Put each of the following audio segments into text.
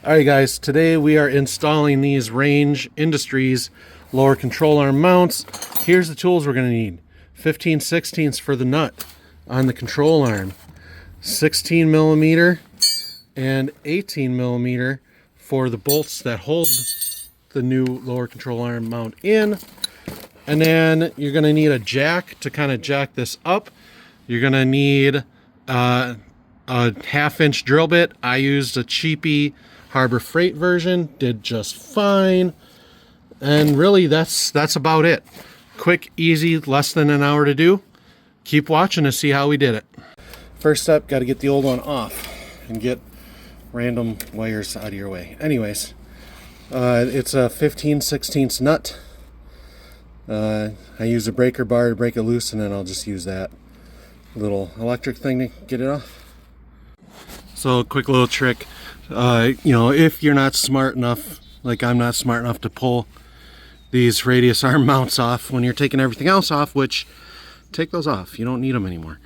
Alright guys, today we are installing these Range Industries lower control arm mounts. Here's the tools we're going to need. 15/16 for the nut on the control arm, 16 millimeter and 18 millimeter for the bolts that hold the new lower control arm mount in. And then you're going to need a jack to kind of jack this up. You're going to need a 1/2-inch drill bit. I used a cheapy Harbor Freight version, did just fine. And really that's about it. Quick, easy, less than an hour to do. Keep watching to see how we did it. First up, got to get the old one off and get random wires out of your way. Anyways, it's a 15/16 nut. I use a breaker bar to break it loose, and then I'll just use that little electric thing to get it off. So, quick little trick. If you're not smart enough, like I'm not smart enough to pull these radius arm mounts off when you're taking everything else off, which take those off, you don't need them anymore.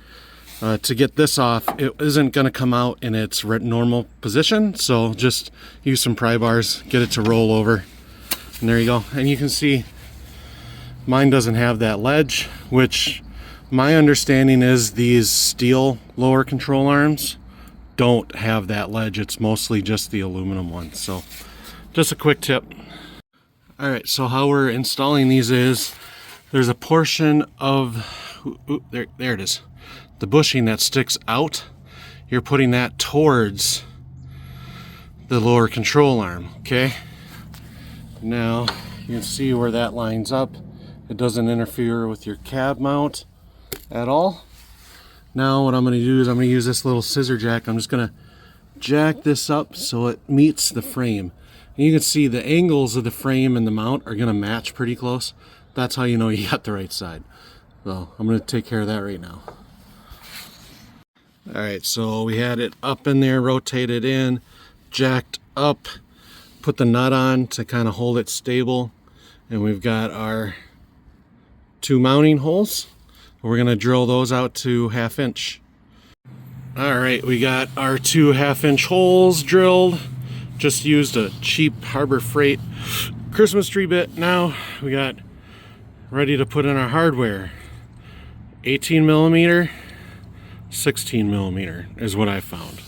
To get this off, it isn't going to come out in its normal position, so just use some pry bars, get it to roll over, and there you go. And you can see mine doesn't have that ledge, which my understanding is these steel lower control arms don't have that ledge. It's mostly just the aluminum one. So just a quick tip. All right, so how we're installing these is there's a portion of there it is, the bushing that sticks out. You're putting that towards the lower control arm. Okay, now you can see where that lines up. It doesn't interfere with your cab mount at all. Now what I'm going to do is I'm going to use this little scissor jack. I'm just going to jack this up so it meets the frame. And you can see the angles of the frame and the mount are going to match pretty close. That's how you know you got the right side. So I'm going to take care of that right now. Alright, so we had it up in there, rotated in, jacked up, put the nut on to kind of hold it stable. And we've got our 2 mounting holes. We're going to drill those out to 1/2 inch. All right, we got our 2 1/2-inch holes drilled. Just used a cheap Harbor Freight Christmas tree bit. Now we got ready to put in our hardware. 18 millimeter, 16 millimeter is what I found.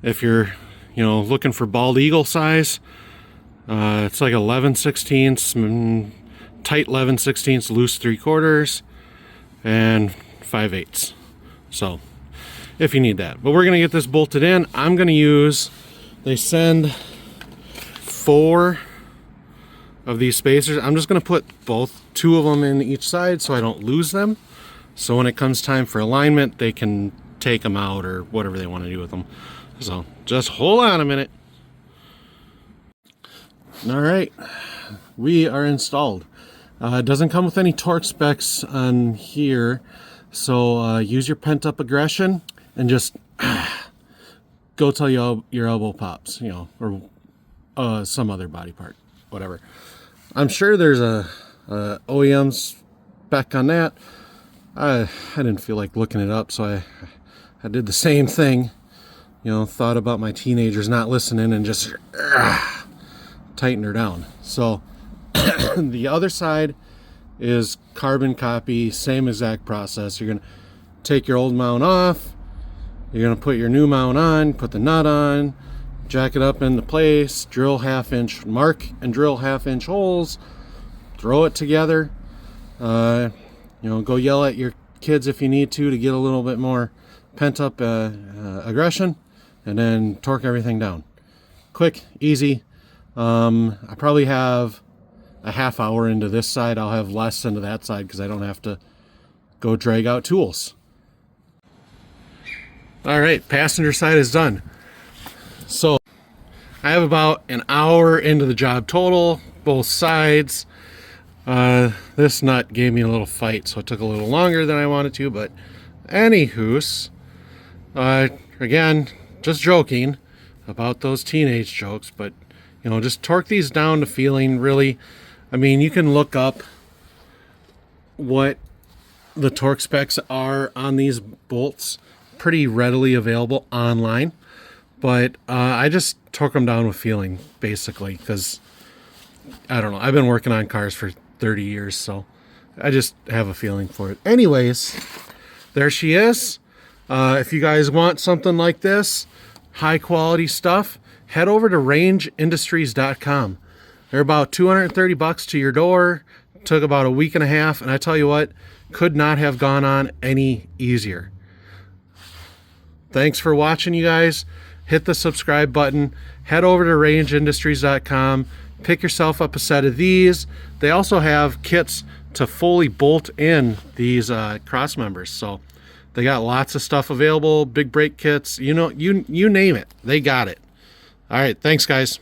If you're looking for bald eagle size, it's like 11/16, tight 11/16, loose 3/4, and 5/8. So if you need that, but we're going to get this bolted in. I'm going to use, they send 4 of these spacers. I'm just going to put 2 of them in each side so I don't lose them, so when it comes time for alignment they can take them out or whatever they want to do with them. So just hold on a minute. All right, we are installed. It doesn't come with any torque specs on here, so use your pent-up aggression and just go till your elbow pops, or some other body part, whatever. I'm sure there's a OEM spec on that. I didn't feel like looking it up, so I did the same thing. Thought about my teenagers not listening and just tightened her down. So the other side is carbon copy, same exact process. You're going to take your old mount off, you're going to put your new mount on, put the nut on, jack it up into place, drill 1/2-inch mark and drill 1/2-inch holes, throw it together. Go yell at your kids if you need to get a little bit more pent up aggression, and then torque everything down. Quick, easy. I probably have a 1/2 hour into this side. I'll have less into that side because I don't have to go drag out tools. All right, passenger side is done. So I have about an hour into the job total, both sides. This nut gave me a little fight, so it took a little longer than I wanted to, but anywhoos, again, just joking about those teenage jokes, but just torque these down to feeling. Really, I mean, you can look up what the torque specs are on these bolts, pretty readily available online, But I just took them down with feeling, basically, because I don't know. I've been working on cars for 30 years, so I just have a feeling for it. Anyways, there she is. If you guys want something like this, high quality stuff, head over to rangeindustries.com. They're about $230 to your door. Took about a week and a half, and I tell you what, could not have gone on any easier. Thanks for watching, you guys. Hit the subscribe button. Head over to rangeindustries.com. Pick yourself up a set of these. They also have kits to fully bolt in these cross members. So they got lots of stuff available. Big brake kits. You know, you name it, they got it. All right. Thanks, guys.